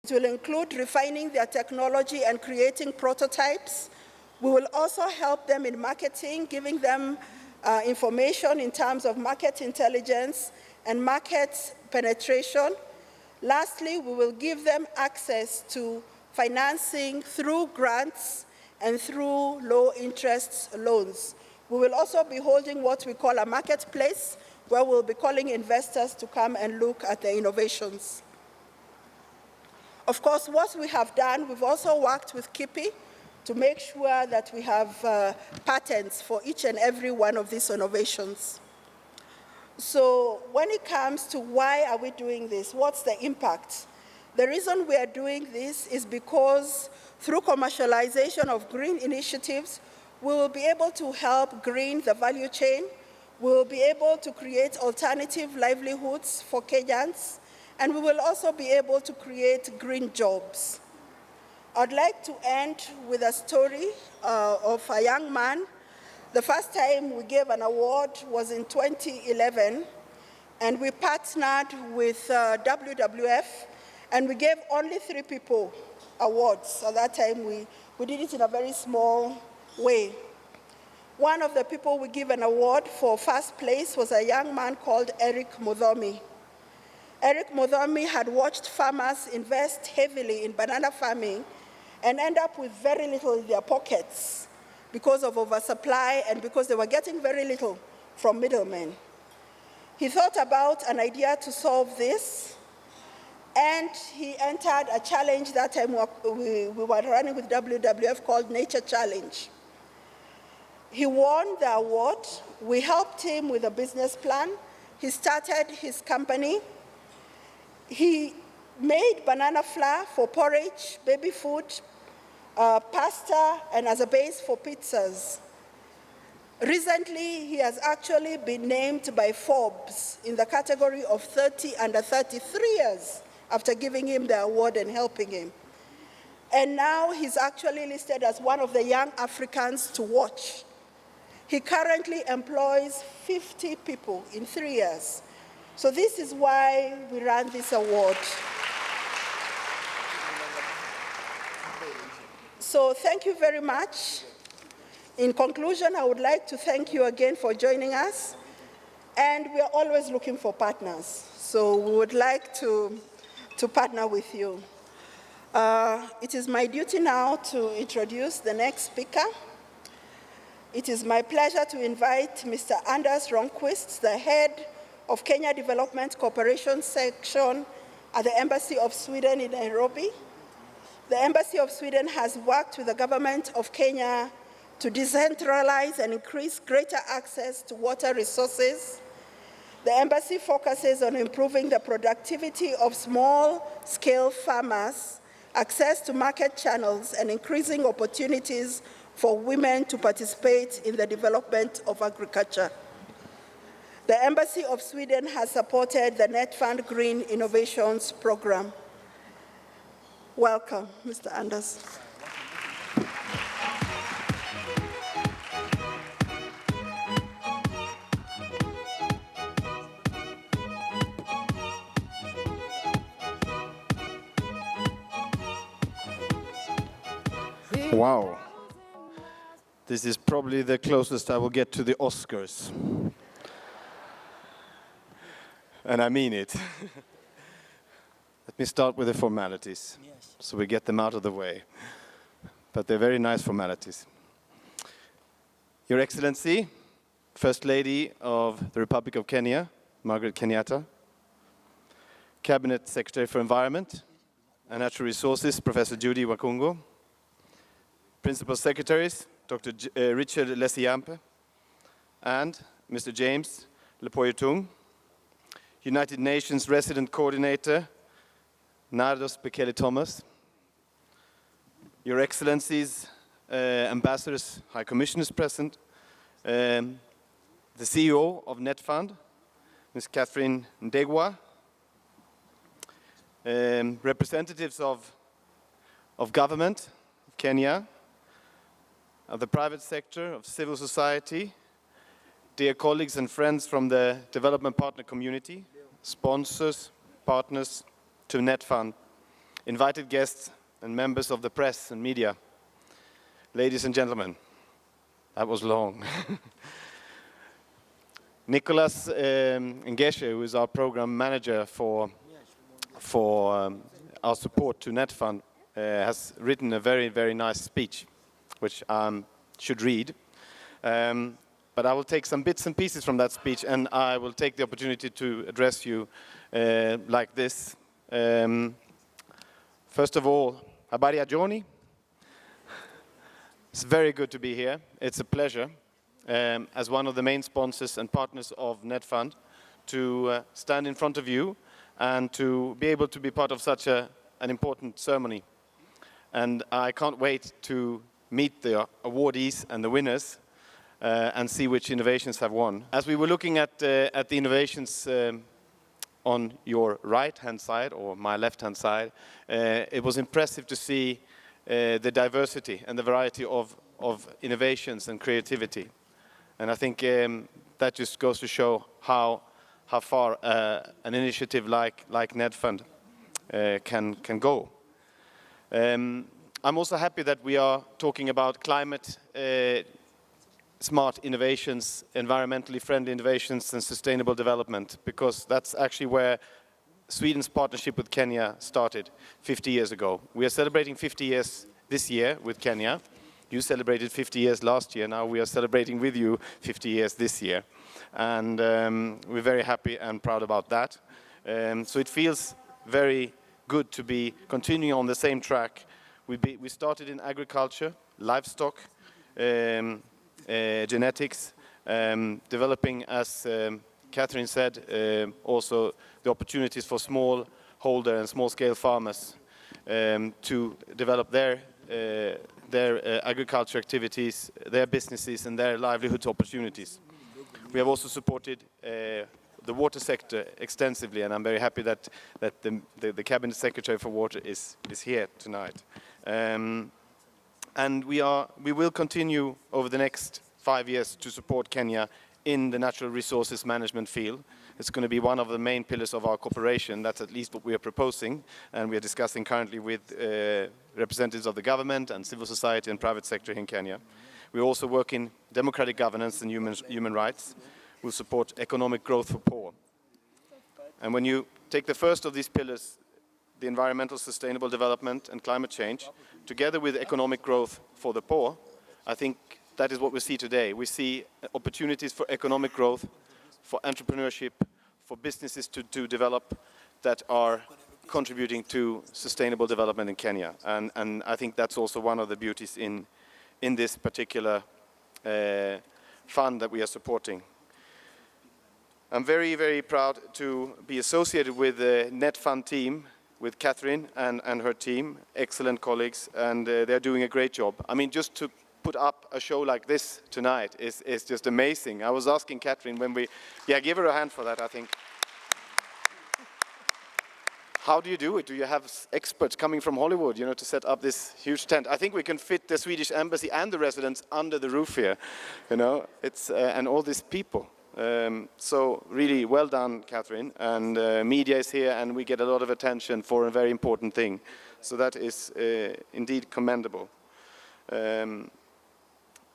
It will include refining their technology and creating prototypes. We will also help them in marketing, giving them information in terms of market intelligence and market penetration. Lastly, we will give them access to financing through grants and through low-interest loans. We will also be holding what we call a marketplace, where we'll be calling investors to come and look at the innovations. Of course, what we have done, we've also worked with KIPI to make sure that we have patents for each and every one of these innovations. So when it comes to why are we doing this, what's the impact? The reason we are doing this is because through commercialization of green initiatives, we will be able to help green the value chain. We will be able to create alternative livelihoods for Kenyans, and we will also be able to create green jobs. I'd like to end with a story of a young man. The first time we gave an award was in 2011, and we partnered with WWF, and we gave only 3 people awards. At that time, we did it in a very small way. One of the people we give an award for first place was a young man called Eric Mudhomi. Eric Mudhomi had watched farmers invest heavily in banana farming and end up with very little in their pockets because of oversupply and because they were getting very little from middlemen. He thought about an idea to solve this, and he entered a challenge that time we were running with WWF called Nature Challenge. He won the award. We helped him with a business plan. He started his company. He made banana flour for porridge, baby food, pasta, and as a base for pizzas. Recently, he has actually been named by Forbes in the category of 30 under 33 years after giving him the award and helping him. And now he's actually listed as one of the young Africans to watch. He currently employs 50 people in 3 years. So this is why we ran this award. So thank you very much. In conclusion, I would like to thank you again for joining us. And we are always looking for partners. So we would like to partner with you. It is my duty now to introduce the next speaker. It is my pleasure to invite Mr. Anders Ronquist, the head of Kenya Development Cooperation Section at the Embassy of Sweden in Nairobi. The Embassy of Sweden has worked with the government of Kenya to decentralize and increase greater access to water resources. The embassy focuses on improving the productivity of small-scale farmers, access to market channels, and increasing opportunities for women to participate in the development of agriculture. The Embassy of Sweden has supported the NETFUND Green Innovations Program. Welcome, Mr. Anders. Wow. This is probably the closest I will get to the Oscars. And I mean it. Let me start with the formalities, so we get them out of the way. But they're very nice formalities. Your Excellency, First Lady of the Republic of Kenya, Margaret Kenyatta, Cabinet Secretary for Environment and Natural Resources, Professor Judy Wakungo, Principal Secretaries, Dr. Richard Lesiampe and Mr. James Lepoyotung, United Nations Resident Coordinator, Nardos Bekele Thomas, Your Excellencies, Ambassadors, High Commissioners present, the CEO of NETFUND, Ms. Catherine Ndegwa, representatives of government of Kenya, of the private sector, of civil society, dear colleagues and friends from the development partner community, sponsors, partners to NETFUND, invited guests and members of the press and media, ladies and gentlemen, that was long. Nicholas Ngeshe, who is our program manager for our support to NETFUND, has written a very, very nice speech, which I should read. But I will take some bits and pieces from that speech, and I will take the opportunity to address you like this. First of all, habari ya jioni. It's very good to be here. It's a pleasure, as one of the main sponsors and partners of NETFUND, to stand in front of you and to be able to be part of such an important ceremony. And I can't wait to meet the awardees and the winners and see which innovations have won. As we were looking at the innovations on your right-hand side, or my left-hand side, it was impressive to see the diversity and the variety of innovations and creativity. And I think that just goes to show how far an initiative like NETFUND can go. I'm also happy that we are talking about climate smart innovations, environmentally friendly innovations and sustainable development, because that's actually where Sweden's partnership with Kenya started 50 years ago. We are celebrating 50 years this year with Kenya. You celebrated 50 years last year. Now we are celebrating with you 50 years this year. And we're very happy and proud about that. So it feels very good to be continuing on the same track. We started in agriculture, livestock, genetics, developing, as Catherine said, also the opportunities for smallholder and small-scale farmers to develop their agriculture activities, their businesses and their livelihood opportunities. We have also supported the water sector extensively, and I'm very happy that the Cabinet Secretary for Water is here tonight. And we will continue over the next 5 years to support Kenya in the natural resources management field. It's going to be one of the main pillars of our cooperation. That's at least what we are proposing, and we are discussing currently with representatives of the government and civil society and private sector in Kenya. We also work in democratic governance and human rights. We'll support economic growth for poor. And when you take the first of these pillars, the environmental sustainable development and climate change, together with economic growth for the poor, I think that is what we see today. We see opportunities for economic growth, for entrepreneurship, for businesses to develop that are contributing to sustainable development in Kenya. And I think that's also one of the beauties in this particular fund that we are supporting. I'm very, very proud to be associated with the NETFUND team, with Catherine and her team, excellent colleagues, and they're doing a great job. I mean, just to put up a show like this tonight is just amazing. I was asking Catherine when give her a hand for that, I think. How do you do it? Do you have experts coming from Hollywood, to set up this huge tent? I think we can fit the Swedish embassy and the residents under the roof here, It's and all these people. So really well done, Catherine, and media is here and we get a lot of attention for a very important thing. So that is indeed commendable.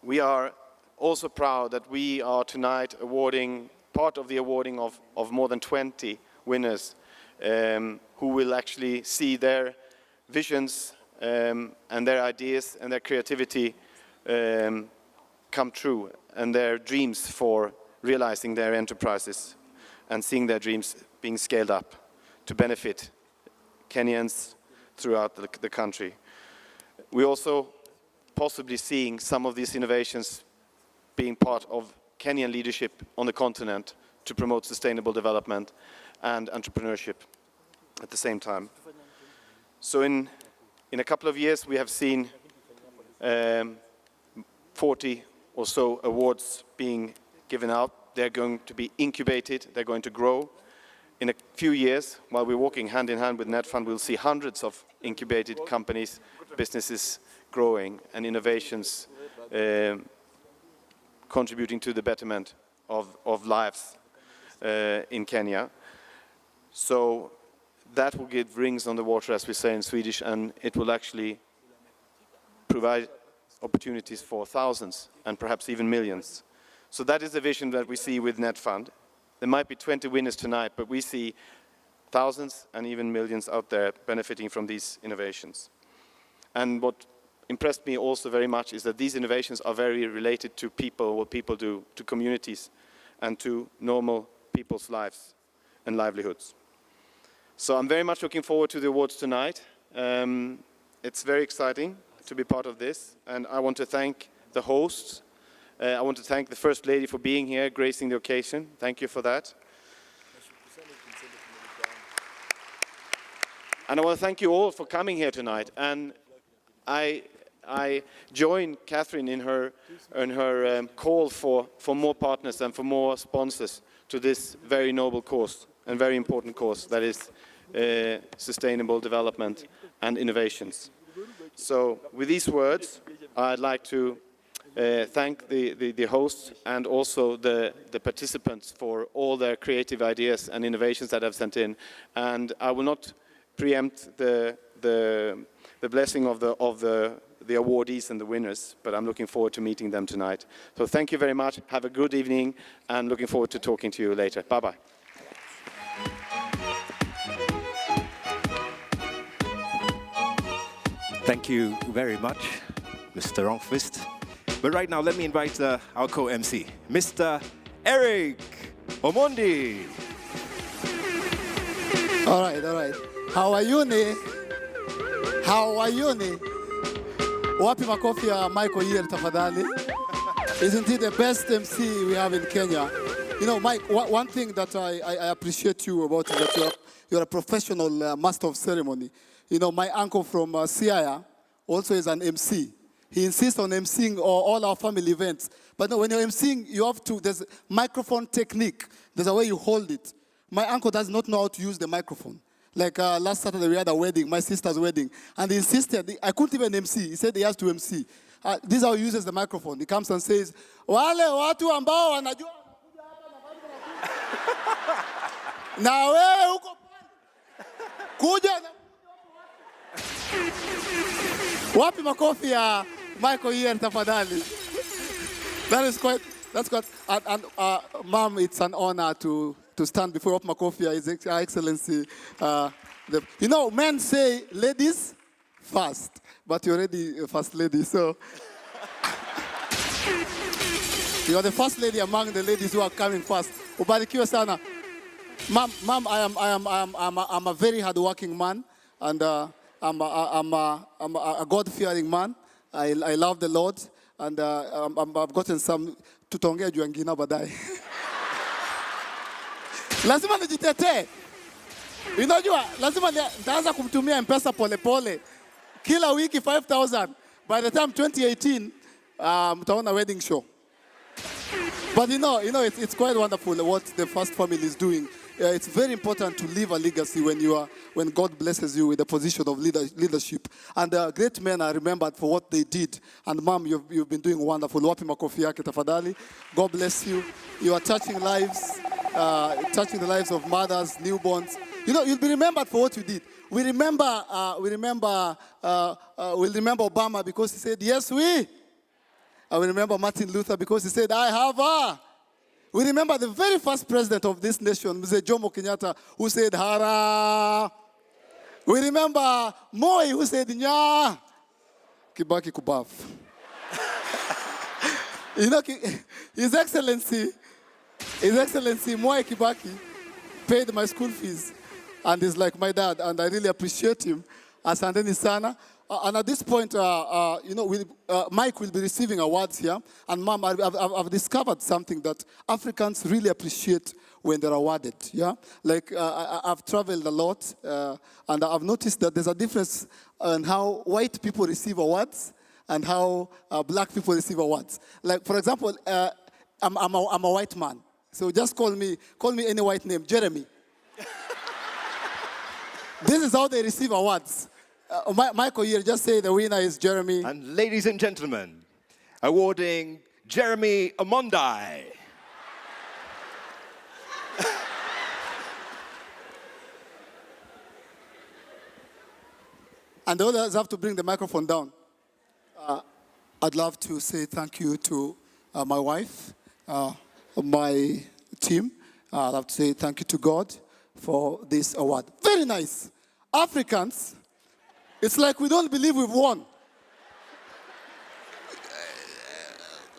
We are also proud that we are tonight awarding, part of the awarding of more than 20 winners who will actually see their visions and their ideas and their creativity come true, and their dreams for realizing their enterprises and seeing their dreams being scaled up to benefit Kenyans throughout the country. We're also possibly seeing some of these innovations being part of Kenyan leadership on the continent to promote sustainable development and entrepreneurship at the same time. So in a couple of years we have seen 40 or so awards being given out. They're going to be incubated, they're going to grow. In a few years, while we're walking hand in hand with NETFUND, we'll see hundreds of incubated companies, businesses growing, and innovations contributing to the betterment of lives in Kenya. So that will give rings on the water, as we say in Swedish, and it will actually provide opportunities for thousands and perhaps even millions. So that is the vision that we see with NETFUND. There might be 20 winners tonight, but we see thousands and even millions out there benefiting from these innovations. And what impressed me also very much is that these innovations are very related to people, what people do, to communities, and to normal people's lives and livelihoods. So I'm very much looking forward to the awards tonight. It's very exciting to be part of this, and I want to thank the hosts. I want to thank the First Lady for being here, gracing the occasion. Thank you for that. And I want to thank you all for coming here tonight. And I join Catherine in her call for more partners and for more sponsors to this very noble cause and very important cause that is sustainable development and innovations. So with these words, I'd like to thank the hosts and also the participants for all their creative ideas and innovations that I've sent in. And I will not preempt the blessing of the awardees and the winners, but I'm looking forward to meeting them tonight. So thank you very much. Have a good evening, and looking forward to talking to you later. Bye-bye. Thank you very much, Mr. Ronqvist. But right now, let me invite our co-MC, Mr. Eric Omondi. All right. How are you, ni? Wapi makofi ya Michael here, tafadhali? Isn't he the best MC we have in Kenya? You know, Mike, one thing that I appreciate you about is that you're a professional master of ceremony. You know, my uncle from Siaya also is an MC. He insists on MCing all our family events. But no, when you're MCing, you have to, there's microphone technique. There's a way you hold it. My uncle does not know how to use the microphone. Like last Saturday, we had a wedding, my sister's wedding. And he insisted, I couldn't even MC. He said he has to MC. This is how he uses the microphone. He comes and says, wale watu ambao wanajua na wewe huko kuja na wapi makofi ya Michael here, tafadhali. That's quite, and Mom, it's an honor to stand before Wapi makofi ya His Excellency. You know, men say ladies first, but you're already first lady, so. You are the first lady among the ladies who are coming first. Ubarikiwe sana. Mom, I'm a very hardworking man, and I'm a God-fearing man. I love the Lord, and I've gotten some tutaongea juu ngina baadaye. Lazima nijitetee. Unajua, lazima nitaanza kumtumia M-Pesa pole. Kila wiki 5,000. By the time 2018, mtaona wedding show. But you know, it's quite wonderful what the first family is doing. It's very important to leave a legacy when God blesses you with a position of leadership. And great men are remembered for what they did. And Mom, you've been doing wonderful. Wapi makofi yake tafadhali. God bless you. You are touching lives, touching the lives of mothers, newborns. You know, you'll be remembered for what you did. We'll remember Obama because he said, yes, we. I will remember Martin Luther because he said, I have a. We remember the very first president of this nation, Mr. Jomo Kenyatta, who said, hara. We remember Moi, who said, nya. Kibaki kubaf. You know, His Excellency Moi Kibaki paid my school fees. And he's like my dad, and I really appreciate him. Asanteni sana. And at this point, you know, Mike will be receiving awards here. And Mom, I've discovered something that Africans really appreciate when they're awarded. Yeah, like I've traveled a lot, and I've noticed that there's a difference in how white people receive awards and how black people receive awards. Like for example, I'm a white man, so just call me any white name, Jeremy. This is how they receive awards. Michael here, just say the winner is Jeremy. And ladies and gentlemen, awarding Jeremy Omondi. And the others have to bring the microphone down. I'd love to say thank you to my wife, my team. I'd love to say thank you to God for this award. Very nice. Africans, it's like we don't believe we've won.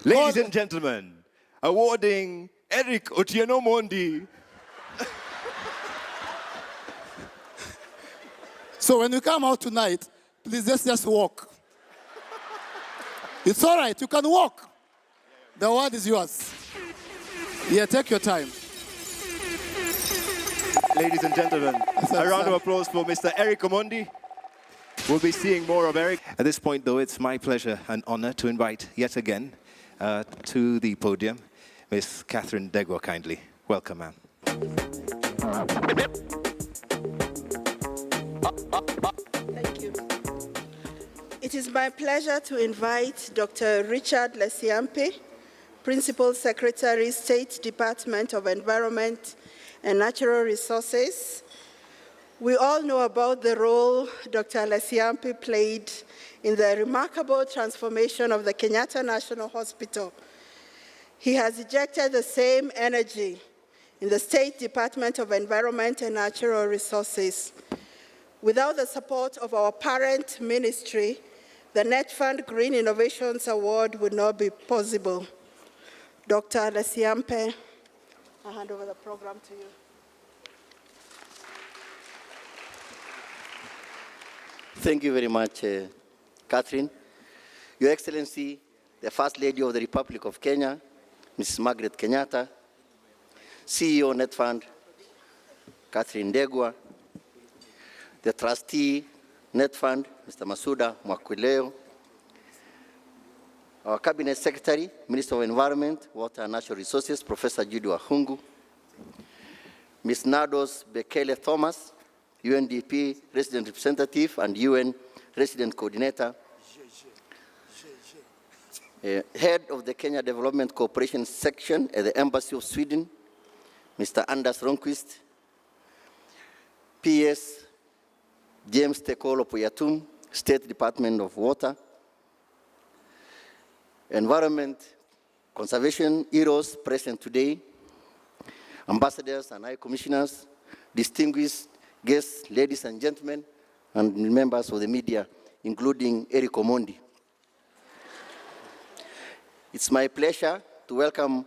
Ladies and gentlemen, awarding Eric Otieno Mondi. So when you come out tonight, please just walk. It's all right, you can walk. The award is yours. Yeah, take your time. Ladies and gentlemen, a round of applause for Mr. Eric Omondi. We'll be seeing more of Eric. At this point, though, it's my pleasure and honor to invite yet again to the podium Miss Catherine Degwa, kindly. Welcome, ma'am. Thank you. It is my pleasure to invite Dr. Richard Lesiampe, Principal Secretary, State Department of Environment and Natural Resources. We all know about the role Dr. Lesiampe played in the remarkable transformation of the Kenyatta National Hospital. He has injected the same energy in the State Department of Environment and Natural Resources. Without the support of our parent ministry, the NETFUND Green Innovations Award would not be possible. Dr. Lesiampe, I hand over the program to you. Thank you very much, Catherine. Your Excellency, the First Lady of the Republic of Kenya, Mrs. Margaret Kenyatta, CEO NETFUND, Catherine Degwa, the Trustee NETFUND, Mr. Masuda Mwakwileo, our Cabinet Secretary, Minister of Environment, Water and Natural Resources, Professor Judy Wahungu, Ms. Nados Bekele Thomas, UNDP Resident Representative and UN Resident Coordinator, Head of the Kenya Development Cooperation Section at the Embassy of Sweden, Mr. Anders Ronquist, PS James Tekolo Poyatum, State Department of Water, Environment Conservation heroes present today, ambassadors and high commissioners, distinguished guests, ladies and gentlemen, and members of the media, including Eric Omondi. It's my pleasure to welcome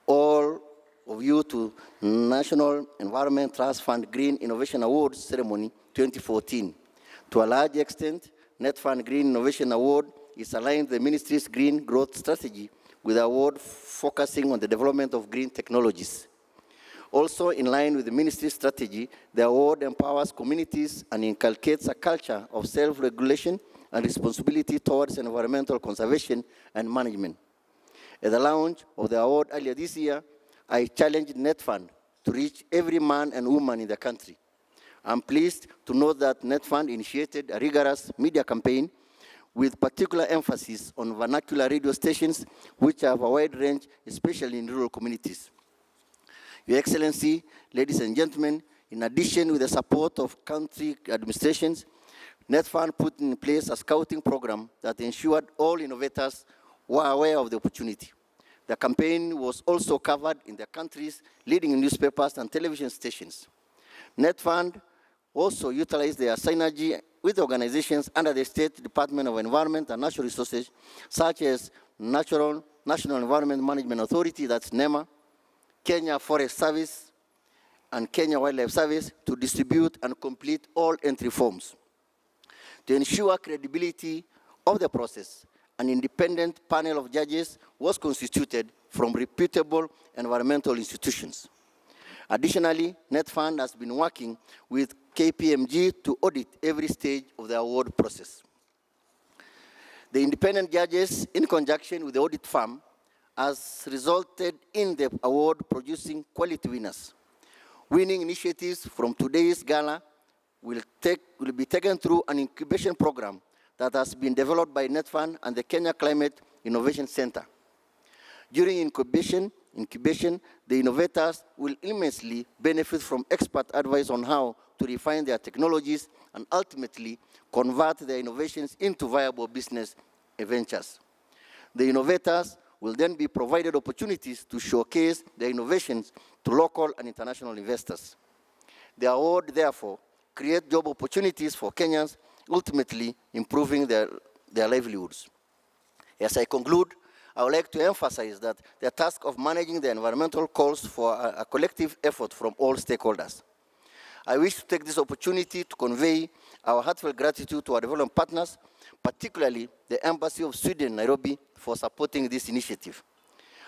all of you to National Environment Trust Fund Green Innovation Awards Ceremony 2014. To a large extent, NETFUND Green Innovation Award is aligned with the Ministry's green growth strategy with the award focusing on the development of green technologies. Also in line with the Ministry's strategy, the award empowers communities and inculcates a culture of self-regulation and responsibility towards environmental conservation and management. At the launch of the award earlier this year, I challenged NETFUND to reach every man and woman in the country. I'm pleased to note that NETFUND initiated a rigorous media campaign with particular emphasis on vernacular radio stations, which have a wide range, especially in rural communities. Your Excellency, ladies and gentlemen, in addition with the support of country administrations, NETFUND put in place a scouting program that ensured all innovators were aware of the opportunity. The campaign was also covered in the country's leading newspapers and television stations. NETFUND also utilized their synergy with organizations under the State Department of Environment and Natural Resources, such as National Environment Management Authority, that's NEMA, Kenya Forest Service, and Kenya Wildlife Service to distribute and complete all entry forms. To ensure credibility of the process, an independent panel of judges was constituted from reputable environmental institutions. Additionally, NETFUND has been working with KPMG to audit every stage of the award process. The independent judges, in conjunction with the audit firm, has resulted in the award producing quality winners. Winning initiatives from today's gala will be taken through an incubation program that has been developed by NETFUND and the Kenya Climate Innovation Center. During incubation, the innovators will immensely benefit from expert advice on how to refine their technologies and ultimately convert their innovations into viable business ventures. The innovators will then be provided opportunities to showcase their innovations to local and international investors. The award, therefore, creates job opportunities for Kenyans, ultimately improving their livelihoods. As I conclude, I would like to emphasize that the task of managing the environmental calls for a collective effort from all stakeholders. I wish to take this opportunity to convey our heartfelt gratitude to our development partners, particularly the Embassy of Sweden, Nairobi, for supporting this initiative.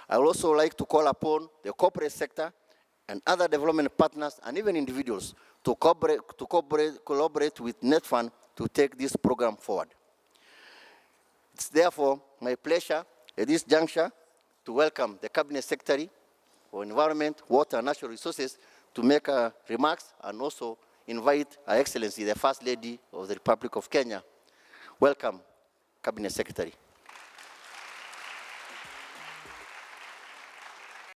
I would also like to call upon the corporate sector and other development partners and even individuals to collaborate with NETFUND to take this program forward. It's therefore my pleasure at this juncture to welcome the Cabinet Secretary for Environment, Water and Natural Resources to make remarks, and also invite Her Excellency, the First Lady of the Republic of Kenya. Welcome, Cabinet Secretary.